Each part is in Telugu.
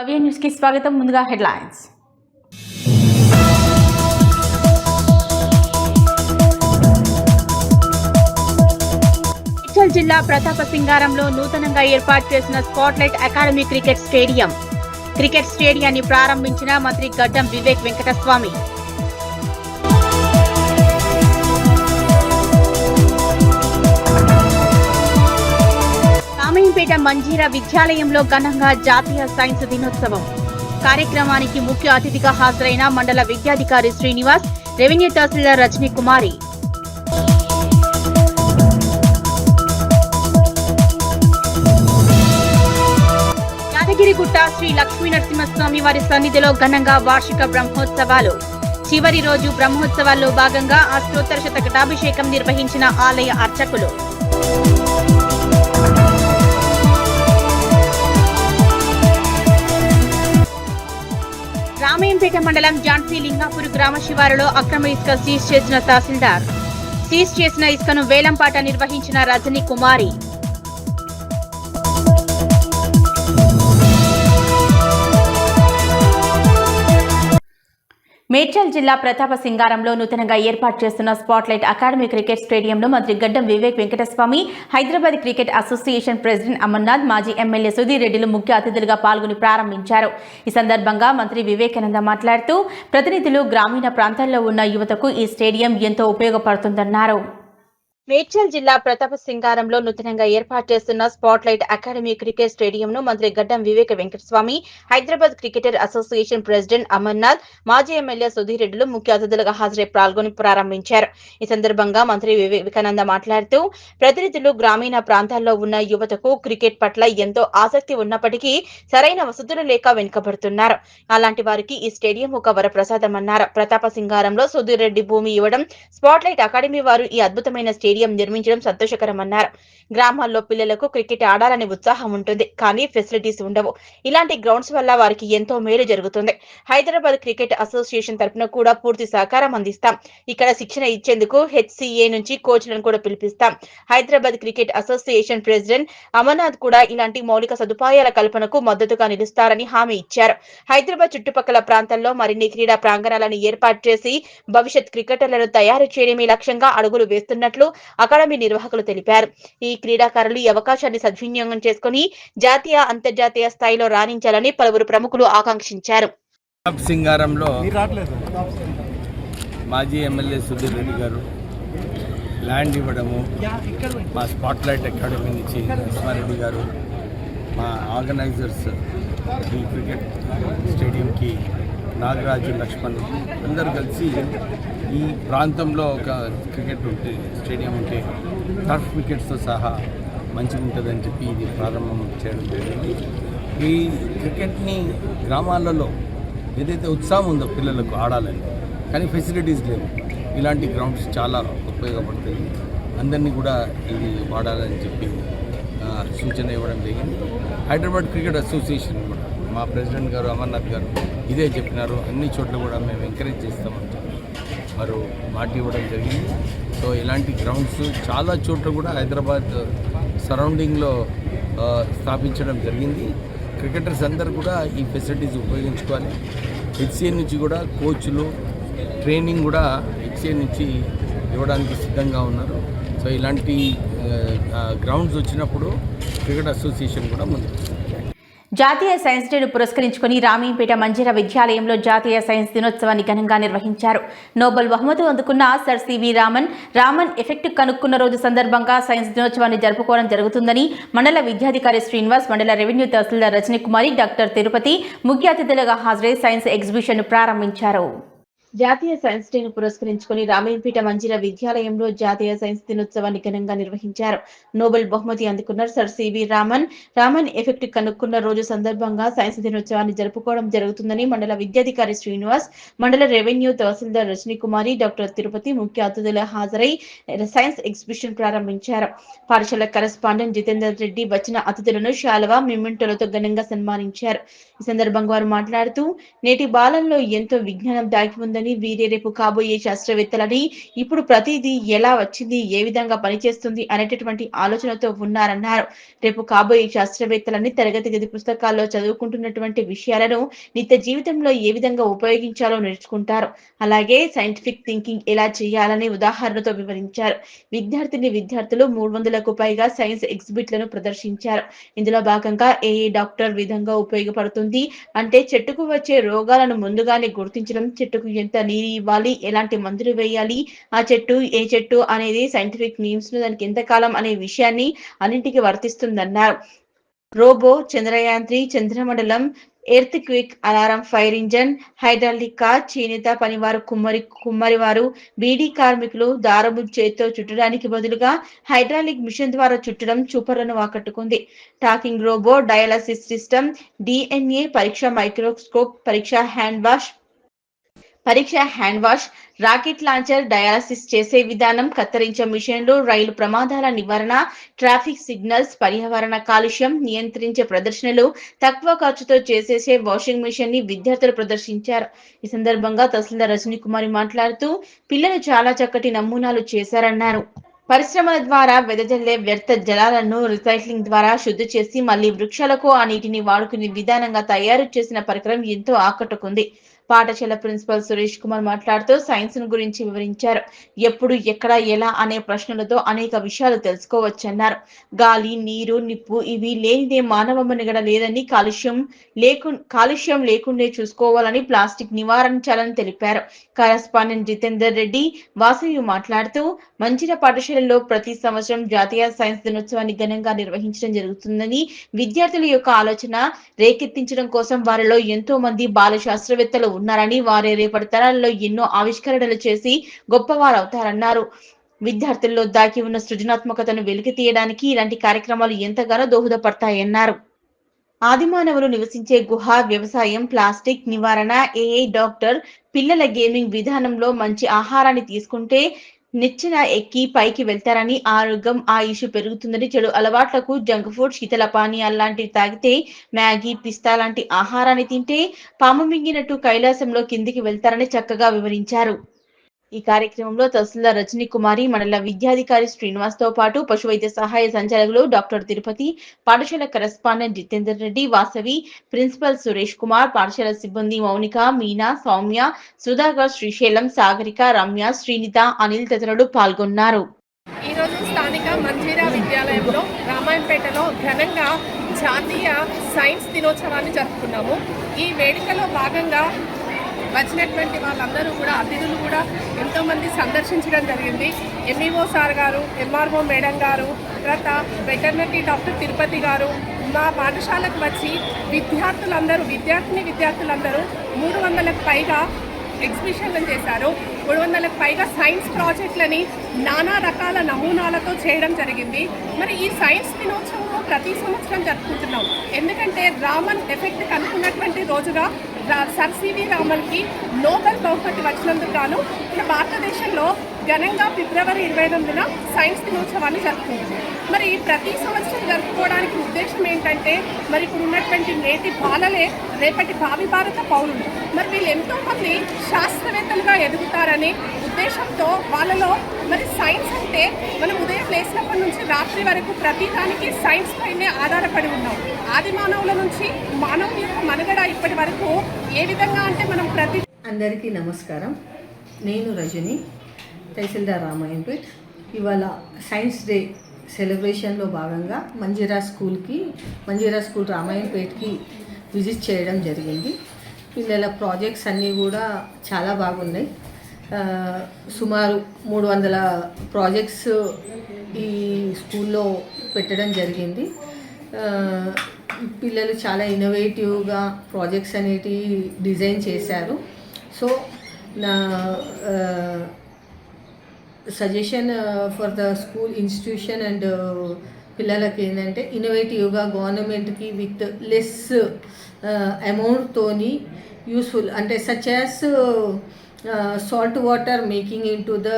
భవ్య న్యూస్ కి స్వాగతం. ముందుగా హెడ్లైన్స్. మేడ్చల్ జిల్లా ప్రతాపసింగారంలో నూతనంగా ఏర్పాటు చేసిన స్పాట్లైట్ అకాడమీ క్రికెట్ స్టేడియాన్ని ప్రారంభించిన మంత్రి గడ్డం వివేక్ వెంకటస్వామి. రామయ్యంపేట మంజీరా విద్యాలయంలో ఘనంగా జాతీయ సైన్స్ దినోత్సవం కార్యక్రమానికి ముఖ్య అతిథిగా హాజరైన మండల విద్యాధికారి శ్రీనివాస్, రెవెన్యూ తహసీల్దార్ రజనీ కుమారి. యాదగిరిగుట్ట శ్రీ లక్ష్మీ నరసింహస్వామి వారి సన్నిధిలో ఘనంగా వార్షిక బ్రహ్మోత్సవాలు. చివరి రోజు బ్రహ్మోత్సవాల్లో భాగంగా అష్టోత్తర శతకటాభిషేకం నిర్వహించిన ఆలయ అర్చకులు. రామయ్యంపేట మండలం జాన్సీ లింగాపూర్ గ్రామ శివారులో అక్రమ ఇసుక సీజ్ చేసిన తహసీల్దార్. సీజ్ చేసిన ఇసుకను వేలంపాట నిర్వహించిన రజనీ కుమారి. మేడ్చల్ జిల్లా ప్రతాపసింగారంలో నూతనంగా ఏర్పాటు చేస్తున్న స్పాట్లైట్ అకాడమీ క్రికెట్ స్టేడియంలో మంత్రి గడ్డం Vivek Venkataswamy, Hyderabad cricket association president Amarnath, మాజీ ఎమ్మెల్యే సుధీర్ రెడ్డిలు ముఖ్య అతిథులుగా పాల్గొని ప్రారంభించారు. ఈ సందర్భంగా మంత్రి వివేకానంద మాట్లాడుతూ ప్రతినిధులు గ్రామీణ ప్రాంతాల్లో ఉన్న యువతకు ఈ స్టేడియం ఎంతో ఉపయోగపడుతుందన్నారు. మేడ్చల్ జిల్లా ప్రతాపసింగారంలో నూతనంగా ఏర్పాటు చేస్తున్న స్పాట్లైట్ అకాడమీ క్రికెట్ స్టేడియంను మంత్రి Gaddam Vivek Venkataswamy, Hyderabad cricketer association president Amarnath, మాజీ ఎమ్మెల్యే సుధీర్ రెడ్డిలు ముఖ్య అతిథులుగా హాజరై పాల్గొని ప్రారంభించారు. ఈ సందర్భంగా మంత్రి వివేకానంద మాట్లాడుతూ ప్రతినిధులు గ్రామీణ ప్రాంతాల్లో ఉన్న యువతకు క్రికెట్ పట్ల ఎంతో ఆసక్తి ఉన్నప్పటికీ సరైన వసతులు లేక వెనుకబడుతున్నారు. అలాంటి వారికి ఈ స్టేడియం ఒక వరప్రసాదమన్నారు. ప్రతాపసింగారంలో సుధీర్ రెడ్డి భూమి ఇవ్వడం, స్పాట్లైట్ అకాడమీ వారు ఈ అద్భుతమైన స్టేడియం నిర్మించడం సంతోషకరమన్నారు. గ్రామాల్లో పిల్లలకు క్రికెట్ ఆడాలని ఉత్సాహం ఉంటుంది, కానీ ఫెసిలిటీస్ ఉండవు. ఇలాంటి గ్రౌండ్స్ వల్ల వారికి ఎంతో మేలు జరుగుతుంది. హైదరాబాద్ క్రికెట్ అసోసియేషన్ తరఫున కూడా పూర్తి సహకారం అందిస్తాం. ఇక్కడ శిక్షణ ఇచ్చేందుకు HCA నుంచి కోచ్లను కూడా పిలిపిస్తాం. Hyderabad cricket association president Amarnath కూడా ఇలాంటి మౌలిక సదుపాయాల కల్పనకు మద్దతుగా నిలుస్తారని హామీ ఇచ్చారు. హైదరాబాద్ చుట్టుపక్కల ప్రాంతాల్లో మరిన్ని క్రీడా ప్రాంగణాలను ఏర్పాటు చేసి భవిష్యత్ క్రికెటర్లను తయారు చేయడమే లక్ష్యంగా అడుగులు వేస్తున్నట్లు అకాడమీ నిర్వాహకులు తెలిపారు. ఈ క్రీడాకారులు ఈ అవకాశాన్ని సద్వినియోగం చేసుకుని జాతీయ, అంతర్జాతీయ స్థాయిలో రాణించాలని పలువురు ప్రముఖులు ఆకాంక్షించారు. సింగారంలో మాజీ ఎమ్మెల్యే సుధీర్ రెడ్డి గారు ల్యాండ్ ఇవ్వడము, మా స్పాట్లైట్ అకాడమీ నుంచి నరసింహారెడ్డి గారు, మా ఆర్గనైజర్స్ ఈ క్రికెట్ స్టేడియంకి నాగరాజు, లక్ష్మణ్ అందరూ కలిసి ఈ ప్రాంతంలో ఒక క్రికెట్ ఉంటే స్టేడియం ఉంటే టర్ఫ్ వికెట్స్తో సహా మంచిగా ఉంటుందని చెప్పి ఇది ప్రారంభం చేయడం జరిగింది. ఈ క్రికెట్ని గ్రామాలలో ఏదైతే ఉత్సాహం ఉందో పిల్లలకు ఆడాలని, కానీ ఫెసిలిటీస్ లేవు. ఇలాంటి గ్రౌండ్స్ చాలా ఉపయోగపడతాయి. అందరినీ కూడా ఇది వాడాలని చెప్పి సూచన ఇవ్వడం జరిగింది. హైదరాబాద్ క్రికెట్ అసోసియేషన్ కూడా మా ప్రెసిడెంట్ గారు అమర్నాథ్ గారు ఇదే చెప్పినారు. అన్ని చోట్ల కూడా మేము ఎంకరేజ్ చేస్తామని చెప్పి వారు మాట ఇవ్వడం జరిగింది. సో ఇలాంటి గ్రౌండ్స్ చాలా చోట్ల కూడా హైదరాబాద్ సరౌండింగ్లో స్థాపించడం జరిగింది. క్రికెటర్స్ అందరూ కూడా ఈ ఫెసిలిటీస్ ఉపయోగించుకోవాలి. HCA నుంచి కూడా కోచ్లు ట్రైనింగ్ కూడా HCA నుంచి ఇవ్వడానికి సిద్ధంగా ఉన్నారు. సో ఇలాంటి గ్రౌండ్స్ వచ్చినప్పుడు క్రికెట్ అసోసియేషన్ కూడా ముందుకు జాతీయ సైన్స్ డేను పురస్కరించుకుని రామయ్యంపేట మంజీరా విద్యాలయంలో జాతీయ సైన్స్ దినోత్సవాన్ని ఘనంగా నిర్వహించారు. నోబెల్ బహుమతి అందుకున్న సర్ సివి రామన్ ఎఫెక్ట్ కనుక్కున్న రోజు సందర్భంగా సైన్స్ దినోత్సవాన్ని జరుపుకోవడం జరుగుతుందని మండల విద్యాధికారి శ్రీనివాస్, మండల రెవెన్యూ తహసీల్దార్ రజనీ కుమారి, డాక్టర్ తిరుపతి ముఖ్య అతిథులుగా హాజరై సైన్స్ ఎగ్జిబిషన్ ప్రారంభించారు. జాతీయ సైన్స్ డేను పురస్కరించుకుని రామయ్యంపేట మంజీరా విద్యాలయంలో జాతీయ సైన్స్ దినోత్సవాన్ని ఘనంగా నిర్వహించారు. నోబెల్ బహుమతి అందుకున్న సర్ సివి రామన్ ఎఫెక్ట్ కనుక్కున్న రోజు సందర్భంగా సైన్స్ దినోత్సవాన్ని జరుపుకోవడం జరుగుతుందని మండల విద్యాధికారి శ్రీనివాస్, మండల రెవెన్యూ తహసీల్దార్ రజనీ కుమారి, డాక్టర్ తిరుపతి ముఖ్య అతిథులుగా హాజరై సైన్స్ ఎగ్జిబిషన్ ప్రారంభించారు. పాఠశాల కరెస్పాండెంట్ జితేందర్ రెడ్డి వచ్చిన అతిథులను శాలువా, మెమెంటోలతో ఘనంగా సన్మానించారు. ఈ సందర్భంగా వారు మాట్లాడుతూ నేటి బాలంలో ఎంతో విజ్ఞానం దాగి ఉందని ఉందని, వీరే రేపు కాబోయే శాస్త్రవేత్తలని, ఇప్పుడు ప్రతిదీ ఎలా వచ్చింది, ఏ విధంగా పనిచేస్తుంది అనేటటువంటి ఆలోచనతో ఉన్నారన్నారు. రేపు కాబోయే శాస్త్రవేత్తలని తరగతి గది పుస్తకాల్లో చదువుకుంటున్నటువంటి విషయాలను నిత్య జీవితంలో ఏ విధంగా ఉపయోగించాలో నేర్చుకుంటారు. అలాగే సైంటిఫిక్ థింకింగ్ ఎలా చేయాలని ఉదాహరణతో వివరించారు. విద్యార్థులు 300లకు పైగా సైన్స్ ఎగ్జిబిట్లను ప్రదర్శించారు. ఇందులో భాగంగా ఏఏ డాక్టర్ విధంగా ఉపయోగపడుతుంది అంటే చెట్టుకు వచ్చే రోగాలను ముందుగానే గుర్తించడం, చెట్టుకు ఎంత నీరు ఇవ్వాలి, ఎలాంటి మందులు వేయాలి, ఆ చెట్టు ఏ చెట్టు అనేది సైంటిఫిక్ నేమ్స్ దానికి ఎంతకాలం అనే విషయాన్ని అన్నింటికి వర్తిస్తుందన్నారు. రోబో, చంద్రయాన్-3, చంద్రమండలం, earthquake alarm fire engine, hydraulic car, చేనేత పనివారు, కుమ్మరివారు, బీడీ కార్మికులు దారము చేత్తో చుట్టడానికి బదులుగా హైడ్రాలిక్ మిషన్ ద్వారా చుట్టడం చూపర్లను ఆకట్టుకుంది. Talking robot, dialysis system, DNA పరీక్ష, మైక్రోస్కోప్ పరీక్ష hand wash, rocket launcher, dialysis చేసే విధానం, కత్తిరించే మిషన్లు, రైలు ప్రమాదాల నివారణ, ట్రాఫిక్ సిగ్నల్స్, పర్యావరణ కాలుష్యం నియంత్రించే ప్రదర్శనలు, తక్కువ ఖర్చుతో చేసేసే వాషింగ్ మిషన్ ని విద్యార్థులు ప్రదర్శించారు. ఈ సందర్భంగా తహసీల్దార్ రజనీ కుమారి మాట్లాడుతూ పిల్లలు చాలా చక్కటి నమూనాలు చేశారన్నారు. పరిశ్రమల ద్వారా వెదజల్లే వ్యర్థ జలాలను రీసైక్లింగ్ ద్వారా శుద్ధి చేసి మళ్లీ వృక్షాలకు ఆ నీటిని వాడుకునే విధానంగా తయారు చేసిన పరికరం ఎంతో ఆకట్టుకుంది. పాఠశాల ప్రిన్సిపల్ సురేష్ కుమార్ మాట్లాడుతూ సైన్స్ గురించి వివరించారు. ఎప్పుడు, ఎక్కడ, ఎలా అనే ప్రశ్నలతో అనేక విషయాలు తెలుసుకోవచ్చన్నారు. గాలి, నీరు, నిప్పు ఇవి లేనిదే మానవ మనుగడ లేదని, కాలుష్యం లేకుండే చూసుకోవాలని, ప్లాస్టిక్ నివారించాలని తెలిపారు. కరస్పాండెంట్ జితేందర్ రెడ్డి, వాసవి మాట్లాడుతూ మంచిర్యాల పాఠశాలలో ప్రతి సంవత్సరం జాతీయ సైన్స్ దినోత్సవాన్ని ఘనంగా నిర్వహించడం జరుగుతుందని, విద్యార్థుల యొక్క ఆలోచన రేకెత్తించడం కోసం వారిలో ఎంతో మంది బాల శాస్త్రవేత్తలు ఉన్నారని, వారే రేపటి తరాలలో ఎన్నో ఆవిష్కరణలు చేసి గొప్పవారవుతారన్నారు. విద్యార్థుల్లో దాగి ఉన్న సృజనాత్మకతను వెలికి తీయడానికి ఇలాంటి కార్యక్రమాలు ఎంతగానో దోహదపడతాయన్నారు. ఆదిమానవులు నివసించే గుహ, వ్యవసాయం, ప్లాస్టిక్ నివారణ, ఏఐ డాక్టర్, పిల్లల గేమింగ్ విధానంలో మంచి ఆహారాన్ని తీసుకుంటే నిచ్చెన ఎక్కి పైకి వెళ్తారని, ఆరోగ్యం, ఆయుష్ పెరుగుతుందని, చెడు అలవాట్లకు జంక్ ఫుడ్, శీతల పానీయాలు లాంటివి తాగితే, మ్యాగీ, పిస్తా లాంటి ఆహారాన్ని తింటే పాము మింగినట్టు కైలాసంలో కిందికి వెళ్తారని చక్కగా వివరించారు. ఈ కార్యక్రమంలో తహసీల్దార్ రజనీ కుమారి, మండల విద్యాధికారి శ్రీనివాస్ తో పాటు పశువైద్య సహాయ సంచాలకులు డాక్టర్ తిరుపతి, పాఠశాల కరెస్పాండెంట్ జితేందర్ రెడ్డి, వాసవి, ప్రిన్సిపల్ సురేష్ కుమార్, పాఠశాల సిబ్బంది మౌనిక, మీనా, సౌమ్య, సుధాకర్, శ్రీశైలం, సాగరిక, రమ్య, శ్రీనిత, అనిల్ తదితరులు పాల్గొన్నారు. ఈరోజు స్థానిక మంజీరా విద్యాలయంలో రామాయంపేటలో ఘనంగా జాతీయ సైన్స్ దినోత్సవాన్ని జరుపుకున్నాము. ఈ వేడుకలో భాగంగా వచ్చినటువంటి వాళ్ళందరూ కూడా, అతిథులు కూడా ఎంతోమంది సందర్శించడం జరిగింది. ఎంఈఓ సార్ గారు, ఎంఆర్ఓ మేడం గారు, తర్వాత వెటర్నరీ డాక్టర్ తిరుపతి గారు మా పాఠశాలకు వచ్చి విద్యార్థులందరూ 300లకు పైగా ఎగ్జిబిషన్లను చేశారు. 300లకు పైగా సైన్స్ ప్రాజెక్టులని నానా రకాల నమూనాలతో చేయడం జరిగింది. మరి ఈ సైన్స్ దినోత్సవం ప్రతి సంవత్సరం జరుపుకుంటున్నాం. ఎందుకంటే రామన్ ఎఫెక్ట్ కనుక్కున్నటువంటి రోజుగా సర్ సివి రామన్కి నోబెల్ బహుమతి వచ్చినందుకు గాను మన భారతదేశంలో ఘనంగా ఫిబ్రవరి 28న సైన్స్ దినోత్సవాన్ని జరుపుకుంటున్నాం. మరి ప్రతి సంవత్సరం జరుపుకోవడానికి ఉద్దేశం ఏంటంటే, మరి ఇప్పుడు ఉన్నటువంటి నేటి బాలలే రేపటి భావి భారత పౌరులు. మరి వీళ్ళు ఎంతోమంది శాస్త్రవేత్తలుగా ఎదుగుతారనే ఉద్దేశంతో వాళ్ళలో మరి సైన్స్ అంటే మనం ఉదయం లేచినప్పటి నుంచి రాత్రి వరకు ప్రతి దానికి సైన్స్ పైనే ఆధారపడి ఉన్నాం. ఆది మానవుల నుంచి మానవుని యొక్క మనుగడ ఇప్పటి వరకు ఏ విధంగా అంటే మనం అందరికీ నమస్కారం. నేను రజని, తహసీల్దార్ రామాయంపేట్. ఇవాళ సైన్స్ డే సెలబ్రేషన్లో భాగంగా మంజీరా స్కూల్ రామాయంపేట్కి విజిట్ చేయడం జరిగింది. పిల్లల ప్రాజెక్ట్స్ అన్నీ కూడా చాలా బాగున్నాయి. సుమారు 300 ప్రాజెక్ట్స్ ఈ స్కూల్లో పెట్టడం జరిగింది. పిల్లలు చాలా ఇన్నోవేటివ్గా ప్రాజెక్ట్స్ అనేటివి డిజైన్ చేశారు. సో నా suggestion for the school institution and పిల్లలకి ఏంటంటే, ఇన్నోవేటివ్గా గవర్నమెంట్కి విత్ లెస్ అమౌంట్తోని యూస్ఫుల్ అంటే such as salt water making in to the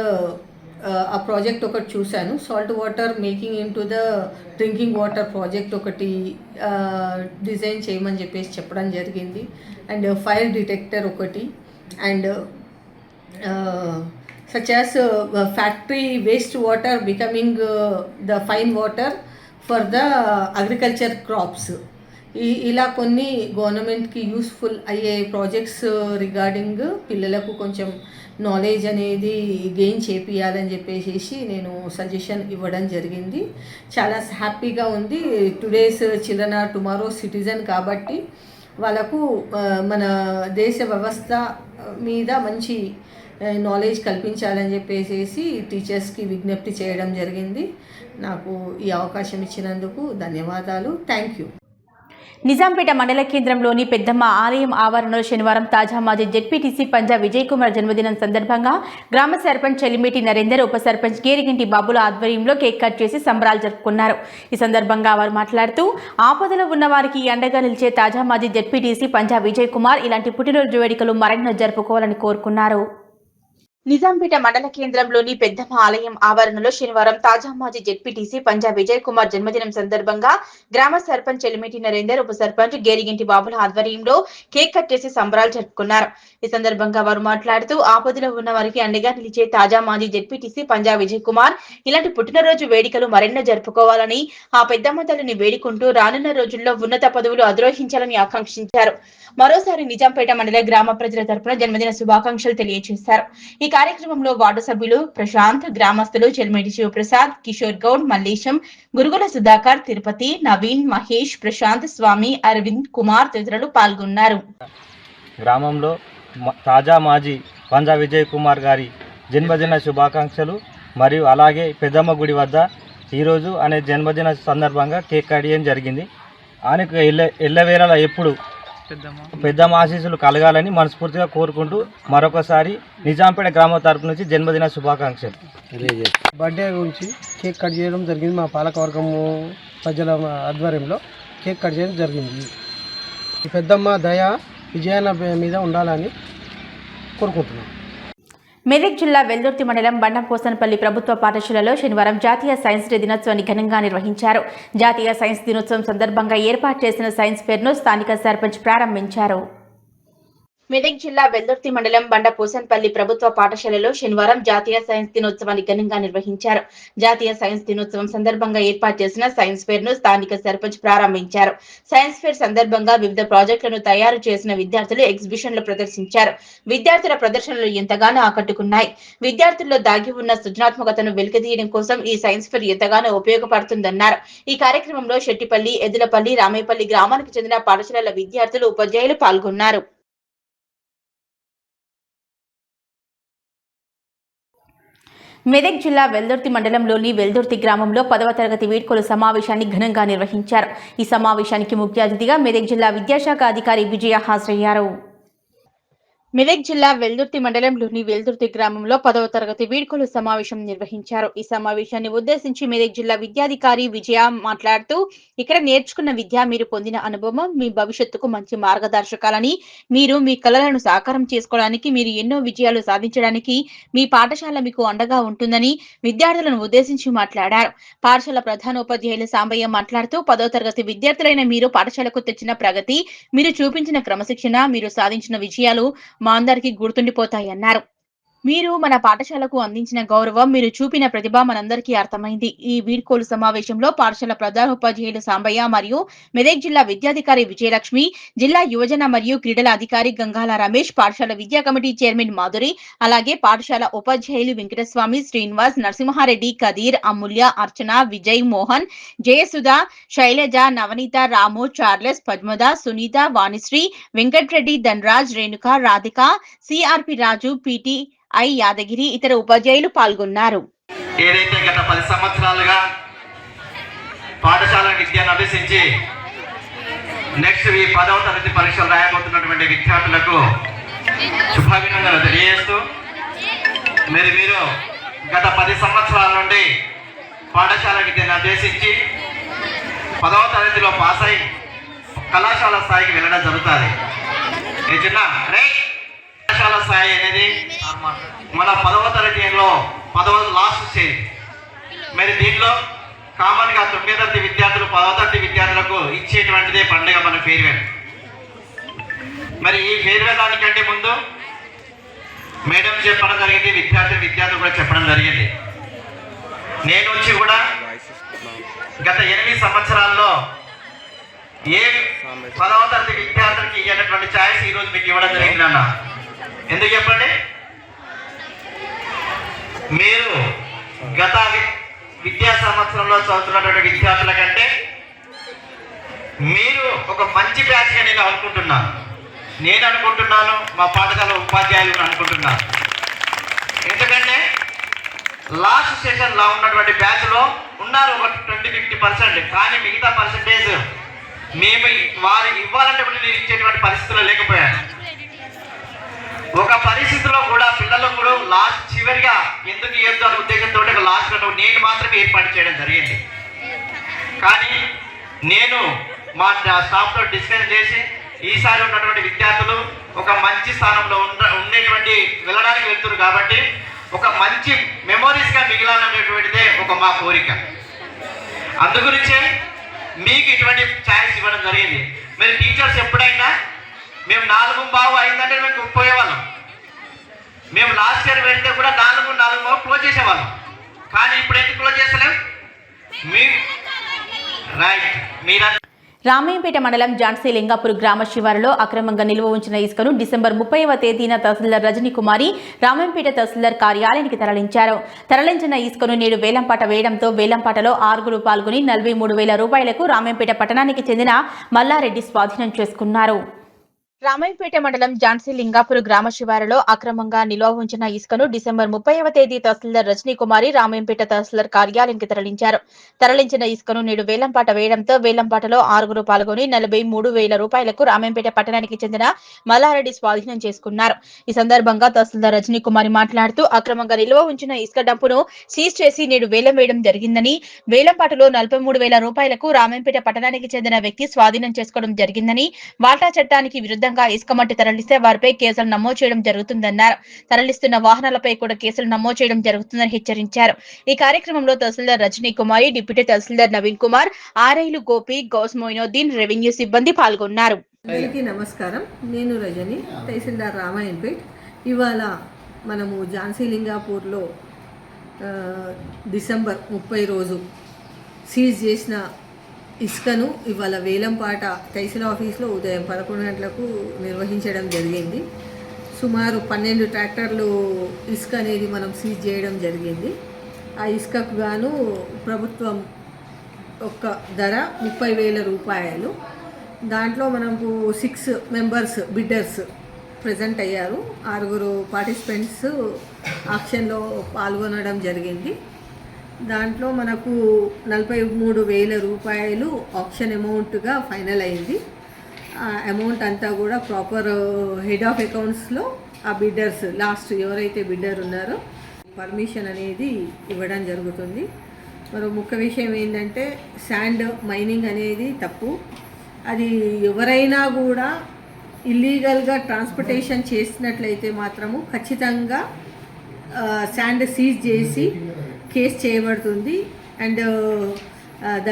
ఆ ప్రాజెక్ట్ ఒకటి చూశాను. Salt water making in to the drinking water project ఒకటి డిజైన్ చేయమని చెప్పేసి చెప్పడం జరిగింది. అండ్ ఫైర్ డిటెక్టర్ ఒకటి, and such as factory wastewater becoming the fine water for the agriculture crops. ఇలా కొన్ని గవర్నమెంట్కి యూస్ఫుల్ అయ్యే ప్రాజెక్ట్స్ రిగార్డింగ్ పిల్లలకు కొంచెం నాలెడ్జ్ అనేది గెయిన్ చేపియాలని చెప్పేసి నేను సజెషన్ ఇవ్వడం జరిగింది. చాలా హ్యాపీగా ఉంది. Today's children are tomorrow citizen కాబట్టి వాళ్ళకు మన దేశ వ్యవస్థ మీద మంచి నాలెడ్జ్ కల్పించాలని చెప్పేసి టీచర్స్కి విజ్ఞప్తి చేయడం జరిగింది. నాకు ఈ అవకాశం ఇచ్చినందుకు ధన్యవాదాలు. Thank you. నిజాంపేట మండల కేంద్రంలోని పెద్దమ్మ ఆలయం ఆవరణలో శనివారం తాజా మాజీ జెడ్పీటీసీ పంజా విజయ్ కుమార్ జన్మదినం సందర్భంగా గ్రామ సర్పంచ్ చెలిమేటి నరేందర్, ఉప సర్పంచ్ గేరిగింటి బాబుల ఆధ్వర్యంలో కేక్ కట్ చేసి సంబరాలు జరుపుకున్నారు. ఈ సందర్భంగా వారు మాట్లాడుతూ ఆపదలో ఉన్న వారికి అండగా నిలిచే తాజా మాజీ జెడ్పీటీసీ పంజా విజయ్ కుమార్ ఇలాంటి పుట్టినరోజు వేడుకలు మరెన్నో జరుపుకోవాలని కోరుకున్నారు. నిజాంపేట మండల కేంద్రంలోని పెద్దమ్మ ఆలయం ఆవరణలో శనివారం తాజా మాజీ జెడ్పీటీసీ పంజా విజయ్ కుమార్ జన్మదినం సందర్భంగా గ్రామ సర్పంచ్ చెలిమేటి నరేందర్, ఉప సర్పంచ్ గేరిగింటి బాబుల ఆధ్వర్యంలో కేక్ కట్ చేసి సంబరాలు జరుపుకున్నారు. ఈ సందర్భంగా వారు మాట్లాడుతూ ఆపదలో ఉన్న వారికి అండగా నిలిచే తాజా మాజీ జెడ్పీటీసీ పంజా విజయ్ కుమార్ ఇలాంటి పుట్టినరోజు వేడుకలు మరెన్నో జరుపుకోవాలని, ఆ పెద్దమ్మ తల్లిని వేడుకుంటూ రానున్న రోజుల్లో ఉన్నత పదవులు అధిరోహించాలని ఆకాంక్షించారు. మరోసారి నిజాంపేట మండల గ్రామ ప్రజల తరపున జన్మదిన శుభాకాంక్షలు తెలియజేశారు. ఈ కార్యక్రమంలో వార్డు సభ్యులు ప్రశాంత్, గ్రామస్తులు చెల్మేటి శివప్రసాద్, కిషోర్ గౌడ్, మల్లేశం, గురుగుల సుధాకర్, తిరుపతి, నవీన్, మహేష్, ప్రశాంత్, స్వామి, అరవింద్ కుమార్ తదితరులు పాల్గొన్నారు. గ్రామంలో తాజా మాజీ పంజా విజయ్ కుమార్ గారి జన్మదిన శుభాకాంక్షలు మరియు అలాగే పెద్దమ్మ గుడి వద్ద ఈరోజు అనే జన్మదిన సందర్భంగా కేక్ కట్ చేయడం జరిగింది. ఆయనకు ఎల్లవేళలా ఎప్పుడు పెద్దమ్మ ఆశీస్సులు కలగాలని మనస్ఫూర్తిగా కోరుకుంటూ మరొకసారి నిజాంపేట గ్రామ తరపు నుంచి జన్మదిన శుభాకాంక్షలు. బర్త్డే గురించి కేక్ కట్ చేయడం జరిగింది. మా పాలకవర్గము ప్రజల ఆధ్వర్యంలో కేక్ కట్ చేయడం జరిగింది. ఈ పెద్దమ్మ దయ విజయాల మీద ఉండాలని కోరుకుంటున్నాం. మెదక్ జిల్లా వెల్దుర్తి మండలం బండంపోసనపల్లి ప్రభుత్వ పాఠశాలలో శనివారం జాతీయ సైన్స్ డే దినోత్సవాన్ని ఘనంగా నిర్వహించారు. జాతీయ సైన్స్ దినోత్సవం సందర్భంగా ఏర్పాటు చేసిన సైన్స్ ఫేర్ను స్థానిక సర్పంచ్ ప్రారంభించారు. మెదక్ జిల్లా వెల్దుర్తి మండలం బండపోసన్పల్లి ప్రభుత్వ పాఠశాలలో శనివారం జాతీయ సైన్స్ దినోత్సవాన్ని ఘనంగా నిర్వహించారు. జాతీయ సైన్స్ దినోత్సవం సందర్భంగా ఏర్పాటు చేసిన సైన్స్ ఫేర్ ను స్థానిక సర్పంచ్ ప్రారంభించారు. సైన్స్ ఫేర్ సందర్భంగా వివిధ ప్రాజెక్టులను తయారు చేసిన విద్యార్థులు ఎగ్జిబిషన్లు ప్రదర్శించారు. విద్యార్థుల ప్రదర్శనలు ఎంతగానో ఆకట్టుకున్నాయి. విద్యార్థుల్లో దాగి ఉన్న సృజనాత్మకతను వెలికితీయడం కోసం ఈ సైన్స్ ఫేర్ ఎంతగానో ఉపయోగపడుతుందన్నారు. ఈ కార్యక్రమంలో శెట్టిపల్లి, ఎదులపల్లి, రామేపల్లి గ్రామానికి చెందిన పాఠశాలల విద్యార్థులు, ఉపాధ్యాయులు పాల్గొన్నారు. మెదక్ జిల్లా వెల్దుర్తి మండలంలోని వెల్దుర్తి గ్రామంలో 10వ తరగతి వీడ్కోలు సమావేశాన్ని ఘనంగా నిర్వహించారు. ఈ సమావేశానికి ముఖ్య అతిథిగా మెదక్ జిల్లా విద్యాశాఖ అధికారి విజయ హాజరయ్యారు. మెదక్ జిల్లా వెల్దుర్తి మండలంలోని వెల్దుర్తి గ్రామంలో 10వ తరగతి వీడ్కోలు సమావేశం నిర్వహించారు. ఈ సమావేశాన్ని ఉద్దేశించి మెదక్ జిల్లా విద్యాధికారి విజయ మాట్లాడుతూ, ఇక్కడ నేర్చుకున్న విద్య, మీరు పొందిన అనుభవం మీ భవిష్యత్తుకు మంచి మార్గదర్శకాలని, మీరు మీ కలలను సాకారం చేసుకోవడానికి, మీరు ఎన్నో విజయాలు సాధించడానికి మీ పాఠశాల మీకు అండగా ఉంటుందని విద్యార్థులను ఉద్దేశించి మాట్లాడారు. పాఠశాల ప్రధానోపాధ్యాయులు సాంబయ్య మాట్లాడుతూ, 10వ తరగతి విద్యార్థులైన మీరు పాఠశాలకు తెచ్చిన ప్రగతి, మీరు చూపించిన క్రమశిక్షణ, మీరు సాధించిన విజయాలు మా అందరికీ గుర్తుండిపోతాయన్నారు. మీరు మన పాఠశాలకు అందించిన గౌరవం, మీరు చూపిన ప్రతిభ మనందరికీ అర్థమైంది. ఈ వీడ్కోలు సమావేశంలో పాఠశాల ప్రధానోపాధ్యాయులు సాంబయ్య మరియు మెదక్ జిల్లా విద్యాధికారి విజయలక్ష్మి, జిల్లా యువజన మరియు క్రీడల అధికారి గంగాల రమేష్, పాఠశాల విద్యా కమిటీ చైర్మన్ మాధురి, అలాగే పాఠశాల ఉపాధ్యాయులు Venkataswamy, Srinivas, Narasimhareddy, Kadir, Amulya, Archana, Vijay, Mohan, Jayasudha, Shailaja, Navaneetha, Ramu, Charles, Padmada, Sunitha, Vanisri, Venkatreddy, Dhanraj, Renuka, Radhika, CRP Raju, PT I Yadagiri, ఇతర ఉపాధ్యాయులు పాల్గొన్నారు. ఏదైతే గత 10 సంవత్సరాలుగా పాఠశాల విద్యను అభ్యసించి నెక్స్ట్ ఈ 10వ తరగతి పరీక్షలు రాయబోతున్నటువంటి విద్యార్థులకు శుభాభినందనలు తెలియజేస్తూ, మీరు గత 10 సంవత్సరాల నుండి పాఠశాల విద్యను అభ్యసించి 10వ తరగతిలో పాస్ అయి కళాశాల స్థాయికి వెళ్ళడం జరుగుతుంది. కళాశాల స్థాయి అనేది మన 10వ తరగతిలో 10వ లాస్ట్ స్టేజ్. మరి దీంట్లో కామన్ గా 9వ తరగతి విద్యార్థులు 10వ తరగతి విద్యార్థులకు ఇచ్చేటువంటిదే పండుగ మన ఫేర్వెల్. మరి ఈ ఫేర్వెల్ దానికంటే ముందు మేడం చెప్పడం జరిగింది, విద్యార్థులు కూడా చెప్పడం జరిగింది. నేను వచ్చి కూడా గత 8 సంవత్సరాల్లో ఏ 10వ తరగతి విద్యార్థులకి ఇవ్వనటువంటి ఛాయిస్ ఈరోజు మీకు ఇవ్వడం జరిగింది అన్న. ఎందుకు చెప్పండి? మీరు గత విద్యా సంవత్సరంలో చదువుతున్నటువంటి విద్యార్థుల కంటే మీరు ఒక మంచి బ్యాచ్గా నేను అనుకుంటున్నాను, మా పాఠశాల ఉపాధ్యాయులు అనుకుంటున్నాను. ఎందుకంటే లాస్ట్ సెషన్లో ఉన్నటువంటి బ్యాచ్లో ఉన్నారు ఒక 20-50%, కానీ మిగతా పర్సంటేజ్ మేము వారు ఇవ్వాలంటే కూడా నేను ఇచ్చేటువంటి పరిస్థితుల్లో లేకపోయాను. ఒక పరిస్థితిలో కూడా పిల్లలకు కూడా లాస్ట్ చివరిగా ఎందుకు ఇవ్వద్దు అనే ఉద్దేశంతో లాస్ట్లో నేను మాత్రమే ఏర్పాటు చేయడం జరిగింది. కానీ నేను మా స్టాఫ్తో డిస్కస్ చేసి ఈసారి ఉన్నటువంటి విద్యార్థులు ఒక మంచి స్థానంలో ఉండేటువంటి వెళ్ళడానికి వెళ్తున్నారు కాబట్టి ఒక మంచి మెమోరీస్గా మిగిలాలనేటువంటిదే ఒక మా కోరిక. అందుగురించే మీకు ఇటువంటి ఛాయిస్ ఇవ్వడం జరిగింది. మీరు టీచర్స్ ఎప్పుడైనా మేము 4:15 అయిందంటే మేము పోయేవాళ్ళం. మేము లాస్ట్ ఇయర్ వెళ్తే కూడా 4:45 క్లోజ్ చేసేవాళ్ళం. కానీ ఇప్పుడు ఎందుకు క్లోజ్ చేస్తలేం? మీ రైట్. మీరంతా రామయ్యంపేట మండలం ఝాన్సీ లింగాపూర్ గ్రామ శివారులో అక్రమంగా నిల్వ ఉంచిన ఇసుకను డిసెంబర్ 30వ తేదీన తహసీల్దార్ రజనీ కుమారి రామయ్యంపేట తహసీల్దార్ కార్యాలయానికి తరలించారు. తరలించిన ఇసుకను నేడు వేలంపాట వేయడంతో వేలంపాటలో 6 పాల్గొని 43,000 రూపాయలకు రామయ్యంపేట పట్టణానికి చెందిన మల్లారెడ్డి స్వాధీనం చేసుకున్నారు. రామయ్యంపేట మండలం ఝాన్సీ లింగాపూర్ గ్రామ శివారులో అక్రమంగా నిల్వ ఉంచిన ఇసుకను డిసెంబర్ 30వ తేదీ తహసీల్దార్ రజనీ కుమారి రామయ్యంపేట తహసీల్దార్ కార్యాలయానికి తరలించారు. తరలించిన ఇసుకను నేడు వేలంపాట వేయడంతో వేలంపాటలో 6 పాల్గొని 43,000 రూపాయలకు రామయ్యంపేట పట్టణానికి చెందిన మల్లారెడ్డి స్వాధీనం చేసుకున్నారు. ఈ సందర్భంగా తహసీల్దార్ రజనీ కుమారి మాట్లాడుతూ అక్రమంగా నిల్వ ఉంచిన ఇసుక డంపును సీజ్ చేసి నేడు వేలం వేయడం జరిగిందని, వేలంపాటలో 43,000 రూపాయలకు రామయ్యంపేట పట్టణానికి చెందిన వ్యక్తి స్వాధీనం చేసుకోవడం జరిగిందని, వాటా చట్టానికి విరుద్ధంగా ఇసుక మట్టి తరలిస్తే వారిపై కేసులు నమోదు చేయడం జరుగుతుందన్నారు. తరలిస్తున్న వాహనాలపై కూడా కేసులు నమోదు చేయడం జరుగుతుందని హెచ్చరించారు. ఈ కార్యక్రమంలో తహసీల్దార్ రజనీ కుమారి, డిప్యూటీ తహసీల్దార్ నవీన్ కుమార్, ఆర్ఐలు గోపి, గౌస్ మొయినుద్దీన్, రెవెన్యూ సిబ్బంది పాల్గొన్నారు. అందరికీ నమస్కారం. నేను రజని, తహసీల్దార్ రామయ్యంపేట్. ఇవాళ మనము ఝాన్సీ లింగాపూర్లో డిసెంబర్ 30 రోజు సీజ్ చేసిన ఇసుకను ఇవాళ వేలంపాట తహసీల్ ఆఫీస్లో ఉదయం 11 గంటలకు నిర్వహించడం జరిగింది. సుమారు 12 ట్రాక్టర్లు ఇసుక అనేది మనం సీజ్ చేయడం జరిగింది. ఆ ఇసుకకు గాను ప్రభుత్వం ఒక ధర 30,000 రూపాయలు. దాంట్లో మనకు 6 మెంబర్స్ బిడ్డర్స్ ప్రజెంట్ అయ్యారు. 6 పార్టిసిపెంట్స్ ఆక్షన్లో పాల్గొనడం జరిగింది. దాంట్లో మనకు 43,000 రూపాయలు ఆప్షన్ అమౌంట్గా ఫైనల్ అయింది. ఆ అమౌంట్ అంతా కూడా ప్రాపర్ హెడ్ ఆఫ్ అకౌంట్స్లో ఆ బిడ్డర్స్ లాస్ట్ ఎవరైతే బిడ్డర్ ఉన్నారో పర్మిషన్ అనేది ఇవ్వడం జరుగుతుంది. మరో ముఖ్య విషయం ఏంటంటే శాండ్ మైనింగ్ అనేది తప్పు. అది ఎవరైనా కూడా ఇల్లీగల్గా ట్రాన్స్పోర్టేషన్ చేసినట్లయితే మాత్రము ఖచ్చితంగా శాండ్ సీజ్ చేసి కేసు చేయబడుతుంది. అండ్ ద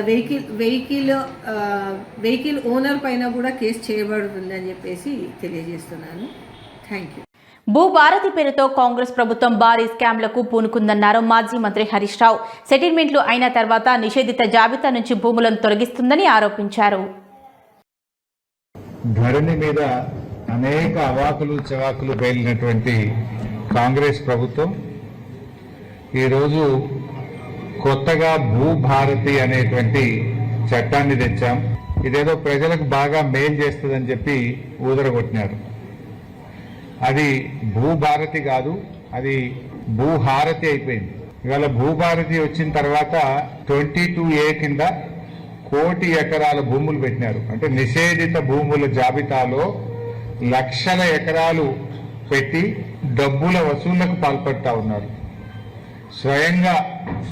వెహికల్ ఓనర్ పైన కూడా కేసు చేయబడుతుంది అని చెప్పేసి తెలియజేస్తున్నాను. Thank you. భూభారతి పేరుతో కాంగ్రెస్ ప్రభుత్వం భారీ స్కామ్లకు పూనుకుందన్నారు మాజీ మంత్రి హరీష్ రావు. సెటిల్మెంట్లు అయిన తర్వాత నిషేధిత జాబితా నుంచి భూములను తొలగిస్తుందని ఆరోపించారు. ధరణి మీద అనేక అవాకులు చవాకులు పేలినటువంటి కాంగ్రెస్ ప్రభుత్వం ఈరోజు కొత్తగా భూభారతి అనేటువంటి చట్టాన్ని తెచ్చాం. ఇదేదో ప్రజలకు బాగా మేలు చేస్తుందని చెప్పి ఊదరగొట్టినారు. అది భూభారతి కాదు, అది భూహారతి అయిపోయింది. ఇవాళ భూభారతి వచ్చిన తర్వాత 22A కింద 1 కోటి ఎకరాల భూములు పెట్టినారు. అంటే నిషేధిత భూముల జాబితాలో లక్షల ఎకరాలు పెట్టి డబ్బుల వసూళ్లకు పాల్పడతా ఉన్నారు. స్వయంగా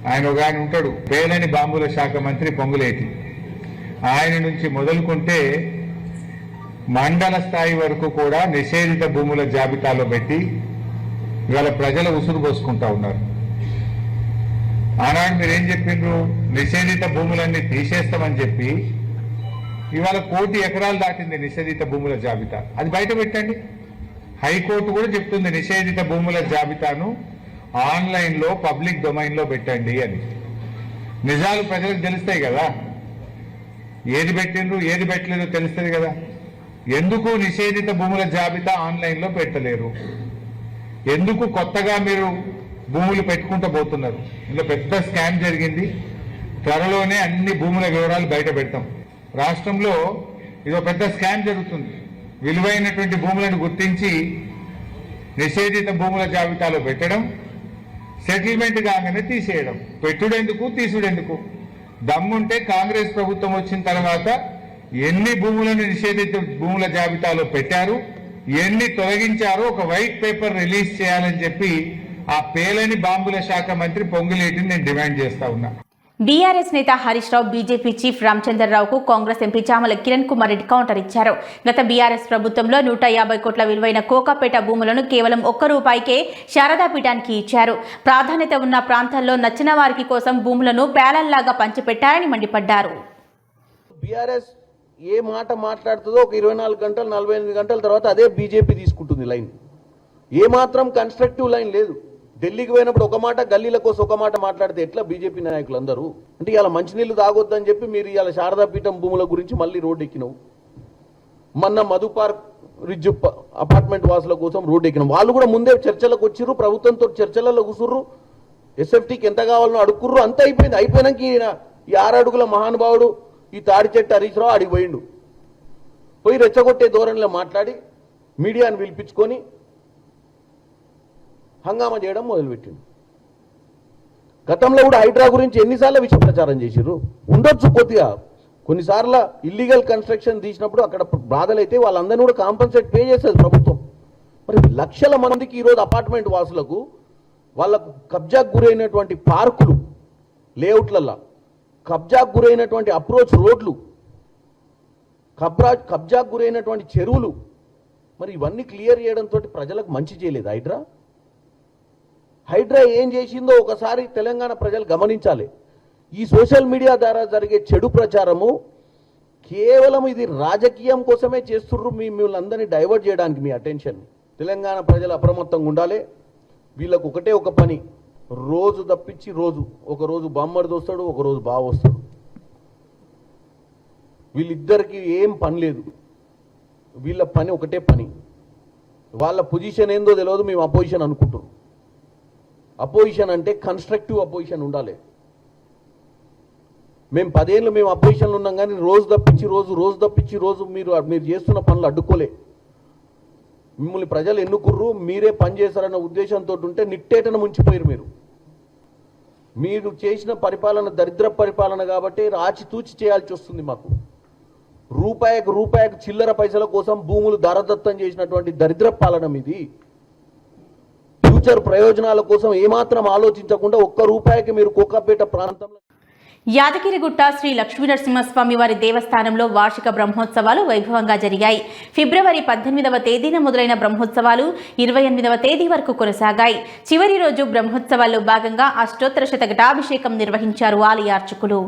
ఆయన ఒక ఆయన ఉంటాడు, పేలని బాంబుల శాఖ మంత్రి పొంగులేటి. ఆయన నుంచి మొదలుకుంటే మండల స్థాయి వరకు కూడా నిషేధిత భూముల జాబితాలో పెట్టి ఇవాళ ప్రజల ఉసురు పోసుకుంటా ఉన్నారు. ఆనాడు మీరేం చెప్పిండ్రు? నిషేధిత భూములన్నీ తీసేస్తామని చెప్పి ఇవాళ 1 కోటి ఎకరాలు దాటింది నిషేధిత భూముల జాబితా. అది బయట పెట్టండి. హైకోర్టు కూడా చెప్తుంది నిషేధిత భూముల జాబితాను ఆన్లైన్లో పబ్లిక్ డొమైన్లో పెట్టండి అని. నిజాలు ప్రజలకు తెలుస్తాయి కదా, ఏది పెట్టిండ్రు ఏది పెట్టలేదో తెలుస్తుంది కదా. ఎందుకు నిషేధిత భూముల జాబితా ఆన్లైన్లో పెట్టలేరు? ఎందుకు కొత్తగా మీరు భూములు పెట్టుకుంటూ పోతున్నారు? ఇందులో పెద్ద స్కామ్ జరిగింది. త్వరలోనే అన్ని భూముల వివరాలు బయట పెడతాం. రాష్ట్రంలో ఇదో పెద్ద స్కామ్ జరుగుతుంది. విలువైనటువంటి భూములను గుర్తించి నిషేధిత భూముల జాబితాలో పెట్టడం, సెటిల్మెంట్ కాగానే తీసేయడం. పెట్టుడెందుకు, తీసుడెందుకు? దమ్ముంటే కాంగ్రెస్ ప్రభుత్వం వచ్చిన తర్వాత ఎన్ని భూములను నిషేధిత భూముల జాబితాలో పెట్టారు, ఎన్ని తొలగించారో ఒక వైట్ పేపర్ రిలీజ్ చేయాలని చెప్పి ఆ పేలని బాంబుల శాఖ మంత్రి పొంగులేటిని నేను డిమాండ్ చేస్తా ఉన్నా. బీఆర్ఎస్ నేత హరీష్ రావు బీజేపీ చీఫ్ రామచంద్రరావుకు కాంగ్రెస్ ఎంపీ చామల కిరణ్ కుమార్ రెడ్డి కౌంటర్ ఇచ్చారు. గత బీఆర్ఎస్ ప్రభుత్వంలో 150 కోట్ల విలువైన కోకాపేట భూములను కేవలం ₹1 శారదా పీఠానికి ఇచ్చారు. ప్రాధాన్యత ఉన్న ప్రాంతాల్లో నచ్చిన వారికి కోసం భూములను పేలల్లాగా పంచిపెట్టారని మండిపడ్డారు. బీఆర్ఎస్ ఏ మాట మాట్లాడుతుందో ఒక 24 గంటలు 48 గంటల తర్వాత అదే బీజేపీ తీసుకుంటుంది లైన్. ఏమాత్రం కన్స్ట్రక్టివ్ లైన్ లేదు. ఢిల్లీకి పోయినప్పుడు ఒక మాట, గల్లీల కోసం ఒక మాట మాట్లాడితే ఎట్లా బీజేపీ నాయకులు అందరూ? అంటే ఇలా మంచినీళ్ళు తాగొద్దని చెప్పి మీరు ఇలా శారదాపీఠం భూముల గురించి మళ్ళీ రోడ్డు ఎక్కినావు. మొన్న మధు పార్క్ రిడ్జ్ అపార్ట్మెంట్ వాసుల కోసం రోడ్డు ఎక్కినాం. వాళ్ళు కూడా ముందే చర్చలకు వచ్చిర్రు, ప్రభుత్వంతో చర్చలలో కూసుర్రు, ఎస్ఎఫ్టీకి ఎంత కావాలనో అడుక్కుర్రు. అంతా అయిపోయింది. అయిపోయినాక ఈ 6 అడుగుల మహానుభావుడు ఈ తాడి చెట్టు హరీష్ రావు అడిగి పోయిండు. పోయి రెచ్చగొట్టే ధోరణిలో మాట్లాడి మీడియాను పిలిపించుకొని హంగామా చేయడం మొదలుపెట్టిండు. గతంలో కూడా హైడ్రా గురించి ఎన్నిసార్లు విష ప్రచారం చేసిర్రు. ఉండొచ్చు కొద్దిగా, కొన్నిసార్లు ఇల్లీగల్ కన్స్ట్రక్షన్ తీసినప్పుడు అక్కడ బాధలైతే వాళ్ళందరినీ కూడా కాంపన్సేట్ పే చేసేది ప్రభుత్వం. మరి లక్షల మందికి ఈరోజు అపార్ట్మెంట్ వాసులకు వాళ్ళకు కబ్జాకు గురైనటువంటి పార్కులు, లేఅవుట్లల్లో కబ్జాకు గురైనటువంటి అప్రోచ్ రోడ్లు, కబ్జాకు గురైనటువంటి చెరువులు, మరి ఇవన్నీ క్లియర్ చేయడంతో ప్రజలకు మంచి చేయలేదు హైడ్రా. హైడ్రా ఏం చేసిందో ఒకసారి తెలంగాణ ప్రజలు గమనించాలి. ఈ సోషల్ మీడియా ద్వారా జరిగే చెడు ప్రచారము కేవలం ఇది రాజకీయం కోసమే చేస్తుర్రు. మిమ్మల్ని అందరినీ డైవర్ట్ చేయడానికి మీ అటెన్షన్. తెలంగాణ ప్రజలు అప్రమత్తంగా ఉండాలి. వీళ్ళకు ఒకటే ఒక పని, రోజు తప్పించి రోజు, ఒకరోజు బామ్మడిది వస్తాడు, ఒకరోజు బావ వస్తాడు. వీళ్ళిద్దరికి ఏం పని లేదు. వీళ్ళ పని ఒకటే పని. వాళ్ళ పొజిషన్ ఏందో తెలియదు, మేము అపోజిషన్ అనుకుంటున్నాం. అపోజిషన్ అంటే కన్స్ట్రక్టివ్ అపోజిషన్ ఉండాలి. మేము 10 ఏళ్ళు మేము అపోజిషన్లో ఉన్నాం, కానీ రోజు తప్పించి రోజు మీరు చేస్తున్న పనులు అడ్డుకోలే. మిమ్మల్ని ప్రజలు ఎన్నుకుర్రు, మీరే పని చేశారన్న ఉద్దేశంతో ఉంటే నిట్టేటను ముంచిపోయారు. మీరు చేసిన పరిపాలన దరిద్ర పరిపాలన కాబట్టి ఆచితూచి చేయాల్సి వస్తుంది. మాకు రూపాయికి చిల్లర పైసల కోసం భూములు దారదత్తం చేసినటువంటి దరిద్ర పాలన మీది. ఫ్యూచర్ ప్రయోజనాల కోసం ఏమాత్రం ఆలోచించకుండా ₹1 మీరు కోకాపేట ప్రాంతంలో. యాదగిరిగుట్ట శ్రీ లక్ష్మీనరసింహస్వామి వారి దేవస్థానంలో వార్షిక బ్రహ్మోత్సవాలు వైభవంగా జరిగాయి. ఫిబ్రవరి 18వ తేదీన మొదలైన బ్రహ్మోత్సవాలు 28వ తేదీ వరకు కొనసాగాయి. చివరి రోజు బ్రహ్మోత్సవాల్లో భాగంగా అష్టోత్తర శతఘటాభిషేకం నిర్వహించారు ఆలయ అర్చకులు.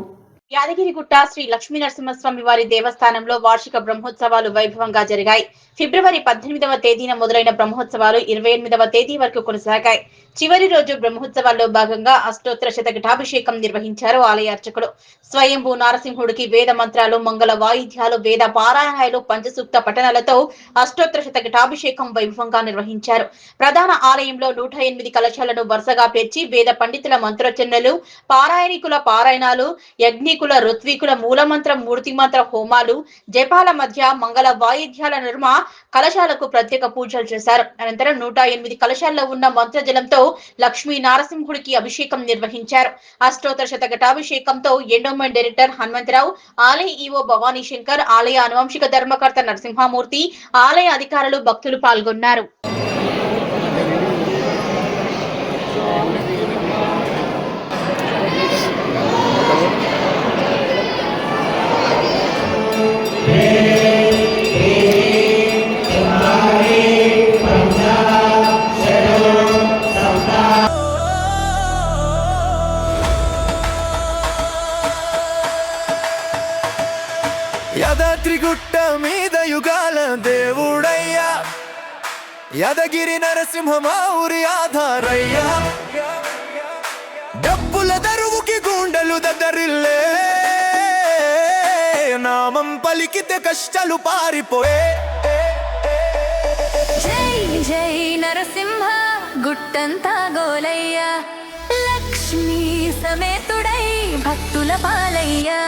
యాదగిరిగుట్ట శ్రీ లక్ష్మీనరసింహస్వామి వారి దేవస్థానంలో వార్షిక బ్రహ్మోత్సవాలు వైభవంగా జరిగాయి. ఫిబ్రవరి 18వ తేదీన మొదలైన బ్రహ్మోత్సవాలు 28వ తేదీ వరకు కొనసాగాయి. చివరి రోజు బ్రహ్మోత్సవాల్లో భాగంగా అష్టోత్తర శతఘటాభిషేకం నిర్వహించారు ఆలయ అర్చకులు. స్వయంభూ నారసింహుడికి వేద మంత్రాలు, మంగళ వాయిద్యాలు, వేద పారాయణాలు, పంచసూక్త పఠనాలతో అష్టోత్తర శతఘటాభిషేకం వైభవంగా నిర్వహించారు. ప్రధాన ఆలయంలో 108 కలశాలను వరుసగా పేర్చి వేద పండితుల మంత్రోచ్చరణలు, పారాయణికుల పారాయణాలు, యజ్ఞికుల ఋత్వికుల మూలమంత్ర మూర్తిమంత్ర హోమాలు, జపాల మధ్య మంగళ వాయిద్యాల నడుమ కలశాలకు ప్రత్యేక పూజలు చేశారు. అనంతరం 108 కలశాల్లో ఉన్న మంత్రజలంతో లక్ష్మీ నారసింహుడికి అభిషేకం నిర్వహించారు. అష్టోత్తర శతఘటాభిషేకంతో ఎండోమెంట్ డైరెక్టర్ హనుమంతరావు, ఆలయ ఈవో భవానీ శంకర్, ఆలయ అనువంశిక ధర్మకర్త నరసింహమూర్తి, ఆలయ అధికారులు, భక్తులు పాల్గొన్నారు. యాదాద్రి గుట్ట మీద యుగాల దేవుడయ్యా, యాదగిరి నరసింహ మా ఊరి ఆధారయ్యా డబ్బుల దరువుకి గుండెలు దద్దరిల్లే నామం పలికితే కష్టాలు పారిపోయే జై జై నరసింహ గుట్టంతా గోలయ్య లక్ష్మీ సమేతుడై భక్తుల పాలయ్యా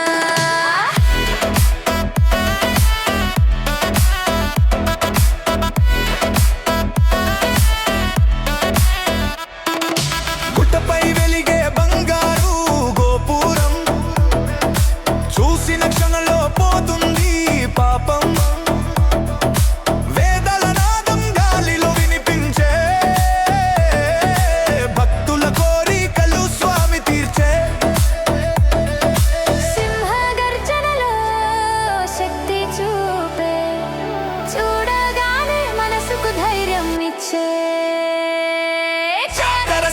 గుట్టపై వెలిగే బంగారు గోపురం చూసిన క్షణంలో పోతుంది పాపం వేదల నాదం గాలిలో వినిపించే భక్తుల కోరికలు స్వామి తీర్చే సింహ గర్జనలో శక్తి చూపే చూడగానే మనసుకు ధైర్యం ఇచ్చే జాతర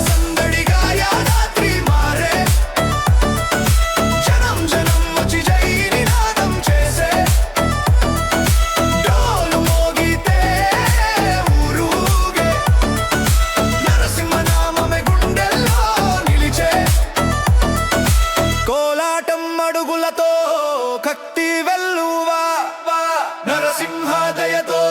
సందడిగా యాదాద్రి మారే జనం జనం వచ్చి జై నినాదం చేసే డోలు మోగితే ఊరూగే నరసింహ నామమే గుండెల్లో నిలిచే కోలాటం అడుగులతో కత్తి వెల్లువా నరసింహ దయతో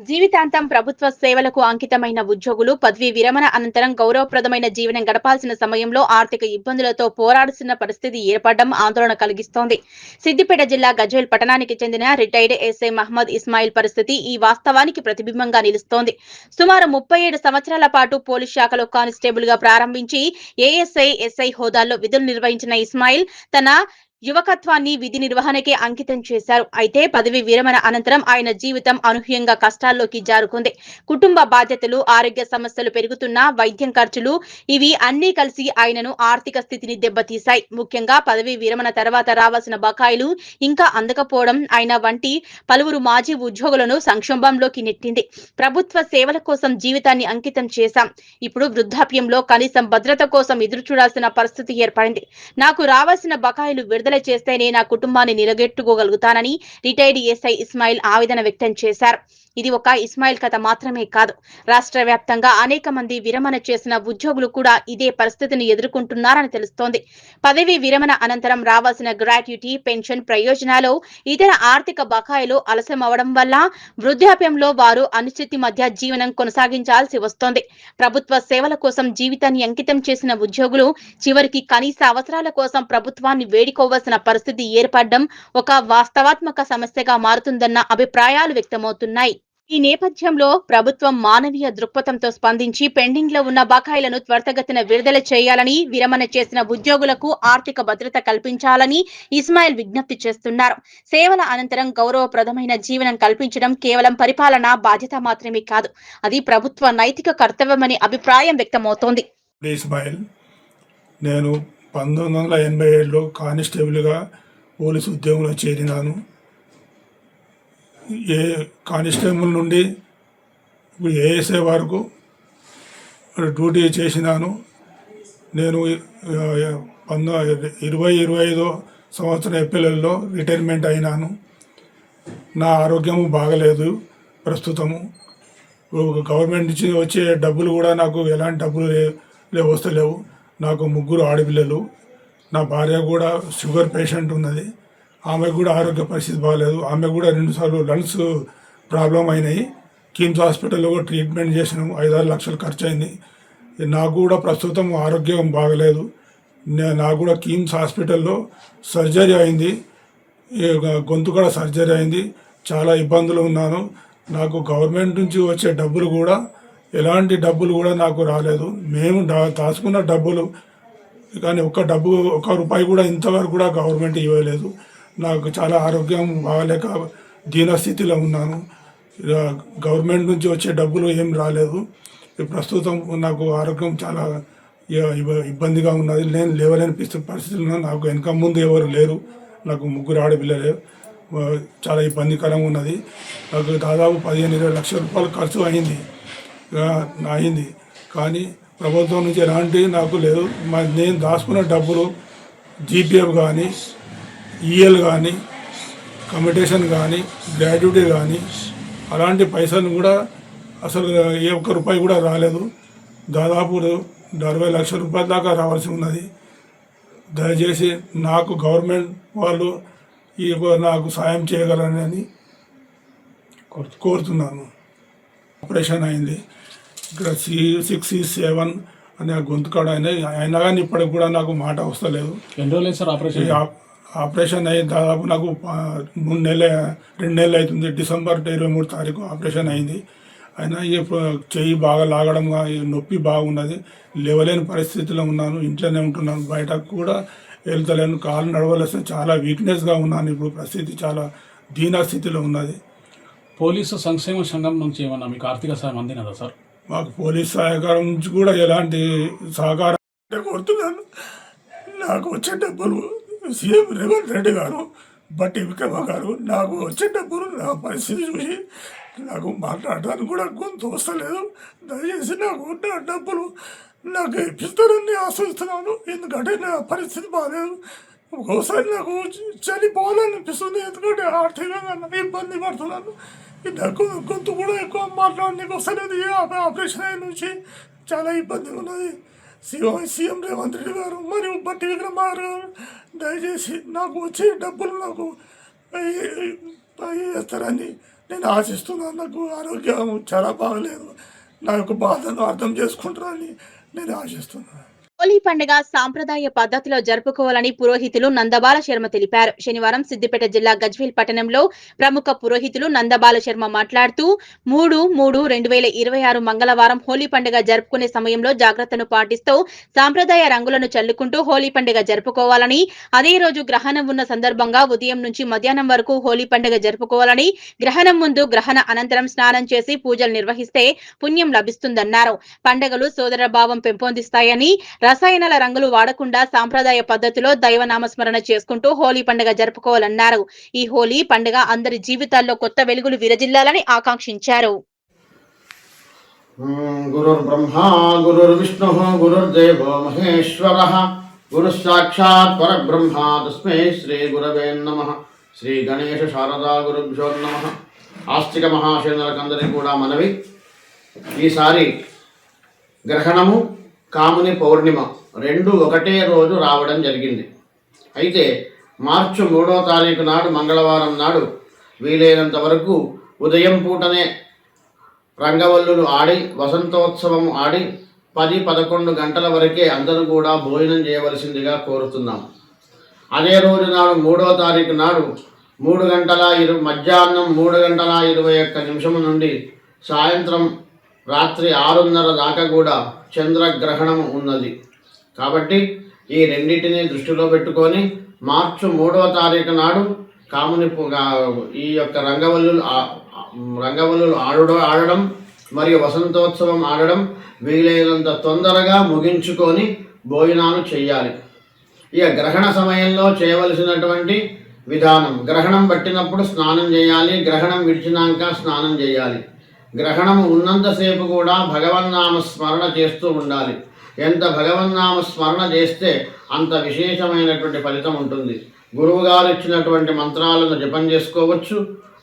జీవితాంతం ప్రభుత్వ సేవలకు అంకితమైన ఉద్యోగులు పదవీ విరమణ అనంతరం గౌరవప్రదమైన జీవనం గడపాల్సిన సమయంలో ఆర్థిక ఇబ్బందులతో పోరాడుతున్న పరిస్థితి ఏర్పడడం ఆందోళన కలిగిస్తోంది. సిద్దిపేట జిల్లా గజ్వేల్ పట్టణానికి చెందిన రిటైర్డ్ ఎస్ఐ మహమ్మద్ ఇస్మాయిల్ పరిస్థితి ఈ వాస్తవానికి ప్రతిబింబంగా నిలుస్తోంది. సుమారు 37 సంవత్సరాల పాటు పోలీస్ శాఖలో కానిస్టేబుల్ గా ప్రారంభించి ఏఎస్ఐ, ఎస్ఐ హోదాల్లో విధులు నిర్వహించిన ఇస్మాయిల్ తన యువకత్వాన్ని విధి నిర్వహణకే అంకితం చేశారు. అయితే పదవి విరమణ అనంతరం ఆయన జీవితం అనూహ్యంగా కష్టాల్లోకి జారుకుంది. కుటుంబ బాధ్యతలు, ఆరోగ్య సమస్యలు పెరుగుతున్న వైద్యం ఖర్చులు ఇవి అన్నీ కలిసి ఆయనను ఆర్థిక స్థితిని దెబ్బతీశాయి. ముఖ్యంగా పదవి విరమణ తర్వాత రావాల్సిన బకాయిలు ఇంకా అందకపోవడం ఆయన వంటి పలువురు మాజీ ఉద్యోగులను సంక్షోభంలోకి నెట్టింది. ప్రభుత్వ సేవల కోసం జీవితాన్ని అంకితం చేశాం. ఇప్పుడు వృద్ధాప్యంలో కనీసం భద్రత కోసం ఎదురు చూడాల్సిన పరిస్థితి ఏర్పడింది. నాకు రావాల్సిన బకాయిలు విడుదల చేస్తేనే నా కుటుంబాన్ని నిలబెట్టుకోగలుగుతానని రిటైర్డ్ ఎస్ఐ ఇస్మాయిల్ ఆవేదన వ్యక్తం చేశారు. ఇది ఒక ఇస్మాయిల్ కథ మాత్రమే కాదు, రాష్ట్ర వ్యాప్తంగా అనేక మంది విరమణ చేసిన ఉద్యోగులు కూడా ఇదే పరిస్థితిని ఎదుర్కొంటున్నారని తెలుస్తోంది. పదవి విరమణ అనంతరం రావాల్సిన గ్రాట్యుటీ, పెన్షన్ ప్రయోజనాలు, ఇతర ఆర్థిక బకాయిలు ఆలస్యమవడం వల్ల వృద్ధాప్యంలో వారు అనిశ్చితి మధ్య జీవనం కొనసాగించాల్సి వస్తోంది. ప్రభుత్వ సేవల కోసం జీవితాన్ని అంకితం చేసిన ఉద్యోగులు చివరికి కనీస అవసరాల కోసం ప్రభుత్వాన్ని వేడుకోవాల్సిన పరిస్థితి ఏర్పడడం ఒక వాస్తవాత్మక సమస్యగా మారుతుందన్న అభిప్రాయాలు వ్యక్తమవుతున్నాయి. ఈ నేపథ్యంలో ప్రభుత్వం మానవీయ దృక్పథంతో స్పందించి పెండింగ్ లో ఉన్న బకాయిలను త్వరితగతిన విడుదల చేయాలని, విరమణ చేసిన ఉద్యోగులకు ఆర్థిక భద్రత కల్పించాలని ఇస్మాయిల్ విజ్ఞప్తి చేస్తున్నారు. సేవల అనంతరం గౌరవప్రదమైన జీవనం కల్పించడం కేవలం పరిపాలనా బాధ్యత మాత్రమే కాదు, అది ప్రభుత్వ నైతిక కర్తవ్యమని అభిప్రాయం వ్యక్తమవుతోంది. ఇస్మాయిల్, నేను 1987లో కానిస్టేబుల్గా పోలీసు ఉద్యోగంలో చేరినాను. కానిస్టేబుల్ నుండి ఇప్పుడు ఏఎస్ఐ వరకు డ్యూటీ చేసినాను. నేను 2025 సంవత్సరం ఏప్రిల్లో రిటైర్మెంట్ అయినాను. నా ఆరోగ్యము బాగలేదు ప్రస్తుతము. గవర్నమెంట్ నుంచి వచ్చే డబ్బులు కూడా నాకు ఎలాంటి డబ్బులు వస్తలేవు. నాకు 3 ఆడపిల్లలు, నా భార్య కూడా షుగర్ పేషెంట్ ఉన్నది. ఆమెకు కూడా ఆరోగ్య పరిస్థితి బాగాలేదు. ఆమె కూడా 2 సార్లు లంగ్స్ ప్రాబ్లం అయినాయి. కిమ్స్ హాస్పిటల్లో కూడా ట్రీట్మెంట్ చేసినాము. 5-6 లక్షలు ఖర్చు అయింది. నాకు కూడా ప్రస్తుతం ఆరోగ్యం బాగలేదు. నాకు కూడా కిమ్స్ హాస్పిటల్లో సర్జరీ అయింది, గొంతు కూడా సర్జరీ అయింది. చాలా ఇబ్బందులు ఉన్నాను. నాకు గవర్నమెంట్ నుంచి వచ్చే డబ్బులు కూడా ఎలాంటి డబ్బులు కూడా నాకు రాలేదు. మేము దాచుకున్న డబ్బులు కానీ ఒక్క రూపాయి కూడా ఇంతవరకు కూడా గవర్నమెంట్ ఇవ్వలేదు. నాకు చాలా ఆరోగ్యం బాగాలేక దీనస్థితిలో ఉన్నాను. గవర్నమెంట్ నుంచి వచ్చే డబ్బులు ఏం రాలేదు. ప్రస్తుతం నాకు ఆరోగ్యం చాలా ఇబ్బందిగా ఉన్నది. నేను లేవలేని పరిస్థితుల్లో నాకు వెనక ముందు ఎవరు లేరు. నాకు 3 ఆడపిల్లలే. చాలా ఇబ్బందికరంగా ఉన్నది. నాకు దాదాపు 15-20 లక్షల రూపాయలు ఖర్చు అయింది. కానీ ప్రభుత్వం నుంచి ఎలాంటి నాకు లేదు. నేను దాచుకున్న డబ్బులు జీపీఎఫ్ కానీ, ఈఎల్ కానీ, కమిటేషన్ కానీ, గ్రాడ్యుటీ కానీ అలాంటి పైసలు కూడా అసలు ఏ ఒక్క రూపాయి కూడా రాలేదు. దాదాపు 60 లక్షల రూపాయల దాకా రావాల్సి ఉన్నది. దయచేసి నాకు గవర్నమెంట్ వాళ్ళు నాకు సాయం చేయగలరని కోరుతున్నాను. ఆపరేషన్ అయింది. ఇక్కడ C6 C7 అనే గొంతు కాడ అయినా కానీ ఇప్పటికి కూడా నాకు మాట వస్తలేదు. ఎన్ని రోజులు సార్ ఆపరేషన్? ఆపరేషన్ అయ్యి దాదాపు నాకు 2 నెలలు అవుతుంది. డిసెంబర్ 23 తారీఖు ఆపరేషన్ అయింది. అయినా ఈ చెయ్యి బాగా లాగడం, నొప్పి బాగున్నది. లేవలేని పరిస్థితిలో ఉన్నాను. ఇంట్లోనే ఉంటున్నాను. బయటకు కూడా వెళ్తలేను. కాలు నడవలేసిన చాలా వీక్నెస్గా ఉన్నాను. ఇప్పుడు పరిస్థితి చాలా దీన స్థితిలో ఉన్నది. పోలీసు సంక్షేమ సంఘం నుంచి ఏమన్నా మీకు ఆర్థిక సాయం అందినదా సార్? మాకు పోలీస్ సహకారం నుంచి కూడా ఎలాంటి సహకారం కోరుతున్నాను. నాకు వచ్చే డబ్బులు సీఎం రేవంత్ రెడ్డి గారు, బట్టి విక్రమ గారు నాకు వచ్చే డబ్బులు నా పరిస్థితి చూసి నాకు మాట్లాడడానికి కూడా గొంతు వస్తలేదు. దయచేసి నాకు నా డబ్బులు నాకు ఇప్పిస్తారని ఆశిస్తున్నాను. ఎందుకంటే నా పరిస్థితి బాగాలేదు. ఒక్కోసారి నాకు చనిపోవాలనిపిస్తుంది. ఎందుకంటే ఆర్థికంగా ఇబ్బంది పడుతున్నాను. నాకు గొంతు కూడా ఎక్కువ మాట్లాడడానికి వస్తలేదు. ఆపరేషన్ అయిన నుంచి చాలా ఇబ్బందిగా ఉన్నది. సీఎం రేవంత్ రెడ్డి గారు మరియు బట్టి విక్రమ గారు దయచేసి నాకు వచ్చే డబ్బులు నాకు ఇస్తారని నేను ఆశిస్తున్నాను. నాకు ఆరోగ్యం చాలా బాగలేదు. నా యొక్క బాధను అర్థం చేసుకుంటారని నేను ఆశిస్తున్నాను. హోలీ పండుగ సాంప్రదాయ పద్ధతిలో జరుపుకోవాలని పురోహితులు నందబాల శర్మ తెలిపారు. శనివారం సిద్దిపేట జిల్లా గజ్వేల్ పట్టణంలో ప్రముఖ పురోహితులు నందబాల శర్మ మాట్లాడుతూ 3/3/2026 మంగళవారం హోలీ పండుగ జరుపుకునే సమయంలో జాగ్రత్తను పాటిస్తూ సాంప్రదాయ రంగులను చల్లుకుంటూ హోలీ పండుగ జరుపుకోవాలని, అదే రోజు గ్రహణం ఉన్న సందర్భంగా ఉదయం నుంచి మధ్యాహ్నం వరకు హోలీ పండుగ జరుపుకోవాలని, గ్రహణం ముందు గ్రహణ అనంతరం స్నానం చేసి పూజలు నిర్వహిస్తే పుణ్యం లభిస్తుందన్నారు. పండుగలు సోదర భావం పెంపొందిస్తాయని, రసాయనాల రంగులు వాడకుండా సాంప్రదాయ పద్ధతిలో దైవనామస్మరణ చేసుకుంటూ హోలీ పండుగ జరుపుకోవాలన్నారు. ఈ హోలీ పండుగ అందరి జీవితాల్లో కొత్త వెలుగులు విరజిల్లాలని ఆకాంక్షించారు. గురుర్ బ్రహ్మ గురుర్ విష్ణు గురుర్దేవో మహేశ్వర గురు సాక్షాత్ పరబ్రహ్మ తస్మై శ్రీ గురవే నమః. శ్రీ గణేశ శారదా గురుభ్యో నమః. ఆస్తిక మహాశయులందరికీ కూడా మనవి. ఈసారి గ్రహణము, కాముని పౌర్ణిమ రెండు ఒకటే రోజు రావడం జరిగింది. అయితే మార్చి 3వ తారీఖు నాడు మంగళవారం నాడు వీలైనంత వరకు ఉదయం పూటనే రంగవల్లులు ఆడి వసంతోత్సవం ఆడి 10-11 గంటల వరకే అందరూ కూడా భోజనం చేయవలసిందిగా కోరుతున్నాం. అదే రోజు నాడు 3వ తారీఖు నాడు మధ్యాహ్నం 3:21 నుండి సాయంత్రం రాత్రి 6:30 దాకా కూడా చంద్రగ్రహణం ఉన్నది. కాబట్టి ఈ రెండింటిని దృష్టిలో పెట్టుకొని మార్చి 3వ తారీఖు నాడు కాముని ఈ యొక్క రంగవల్లులు ఆడడం మరియు వసంతోత్సవం ఆడడం వీలైనంత తొందరగా ముగించుకొని భోజనాలు చేయాలి. ఇక గ్రహణ సమయంలో చేయవలసినటువంటి విధానం, గ్రహణం పట్టినప్పుడు స్నానం చేయాలి, గ్రహణం విడిచినాక స్నానం చేయాలి. గ్రహణం ఉన్నంతసేపు కూడా భగవన్నామ స్మరణ చేస్తూ ఉండాలి. ఎంత భగవన్నామ స్మరణ చేస్తే అంత విశేషమైనటువంటి ఫలితం ఉంటుంది. గురువు గారు ఇచ్చినటువంటి మంత్రాలను జపం చేసుకోవచ్చు.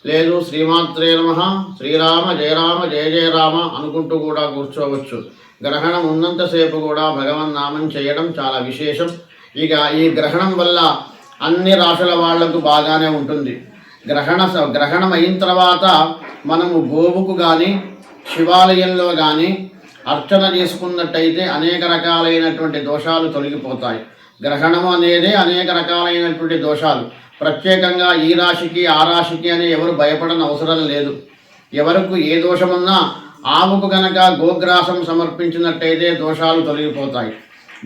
లేదు శ్రీమాత్రే నమః, శ్రీరామ జయ రామ జయ జయ రామ అనుకుంటూ కూడా కూర్చోవచ్చు. గ్రహణం ఉన్నంతసేపు కూడా భగవన్నామం చేయడం చాలా విశేషం. ఇక ఈ గ్రహణం వల్ల అన్ని రాశుల వాళ్లకు బాగానే ఉంటుంది. గ్రహణం అయిన తర్వాత మనము గోవుకు కానీ శివాలయంలో కానీ అర్చన చేసుకున్నట్టయితే అనేక రకాలైనటువంటి దోషాలు తొలగిపోతాయి. గ్రహణం అనేది అనేక రకాలైనటువంటి దోషాలు. ప్రత్యేకంగా ఈ రాశికి ఆ రాశికి అని ఎవరు భయపడని అవసరం లేదు. ఎవరికి ఏ దోషమున్నా ఆవుకు గనక గోగ్రాసం సమర్పించినట్టయితే దోషాలు తొలగిపోతాయి.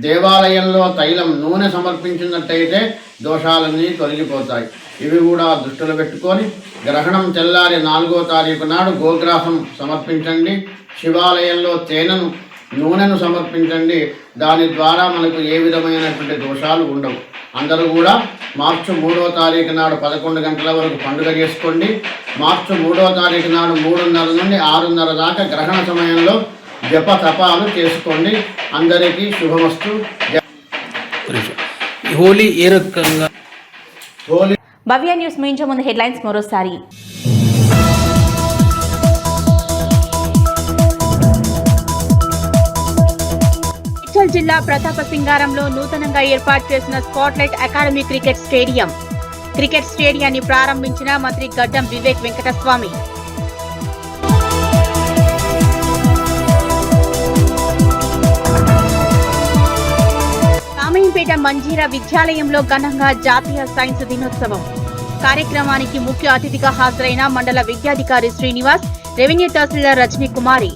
దేవాలయంలో తైలం నూనె సమర్పించినట్టయితే దోషాలన్నీ తొలగిపోతాయి. ఇవి కూడా దృష్టిలో పెట్టుకొని గ్రహణం తెల్లారి 4వ తారీఖు నాడు గోగ్రాసం సమర్పించండి. శివాలయంలో నూనెను సమర్పించండి. దాని ద్వారా మనకు ఏ విధమైనటువంటి దోషాలు ఉండవు. అందరూ కూడా మార్చి 3వ తారీఖు నాడు 11 గంటల వరకు పండుగ చేసుకోండి. మార్చి 3వ తారీఖు నాడు 3:30 నుండి 6:30 దాకా గ్రహణ సమయంలో జప తపాలు చేసుకోండి. అందరికీ శుభమస్తు. హోలీ ఏ రకంగా భవ్య న్యూస్ ముగించే ముందు హెడ్లైన్స్ మరోసారి. జిల్లా ప్రతాపసింగారంలో నూతనంగా ఏర్పాటు చేసిన spotlight academy cricket stadium. Cricket స్టేడియాన్ని ప్రారంభించిన మంత్రి గడ్డం వివేక్ వెంకటస్వామి. రామయ్యంపేట మంజీరా విద్యాలయంలో ఘనంగా జాతీయ సైన్స్ దినోత్సవం. కార్యక్రమానికి ముఖ్య అతిథిగా హాజరైన మండల విద్యాధికారి శ్రీనివాస్, రెవెన్యూ తహసీల్దార్ రజనీ కుమారి.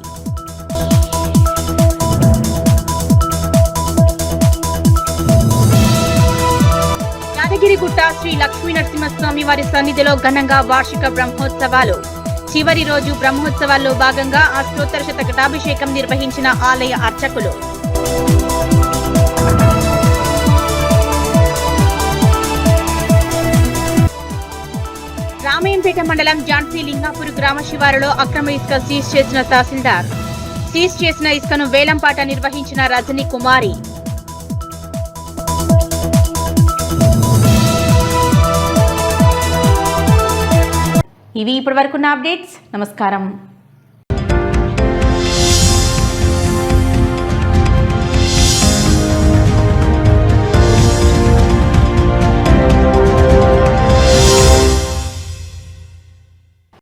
యాదగిరిగుట్ట శ్రీ లక్ష్మీ నరసింహస్వామి వారి సన్నిధిలో ఘనంగా వార్షిక బ్రహ్మోత్సవాలు. చివరి రోజు బ్రహ్మోత్సవాల్లో భాగంగా అష్టోత్తర శతకటాభిషేకం నిర్వహించిన ఆలయ అర్చకులు. రామయ్యంపేట మండలం జాన్సీ లింగాపూర్ గ్రామ శివారులో అక్రమ ఇసుక సీజ్ చేసిన తహసీల్దార్. సీజ్ చేసిన ఇసుకను వేలంపాట నిర్వహించిన రజనీ కుమారి. ఇవి ఇప్పటివరకున్న అప్డేట్స్. నమస్కారం.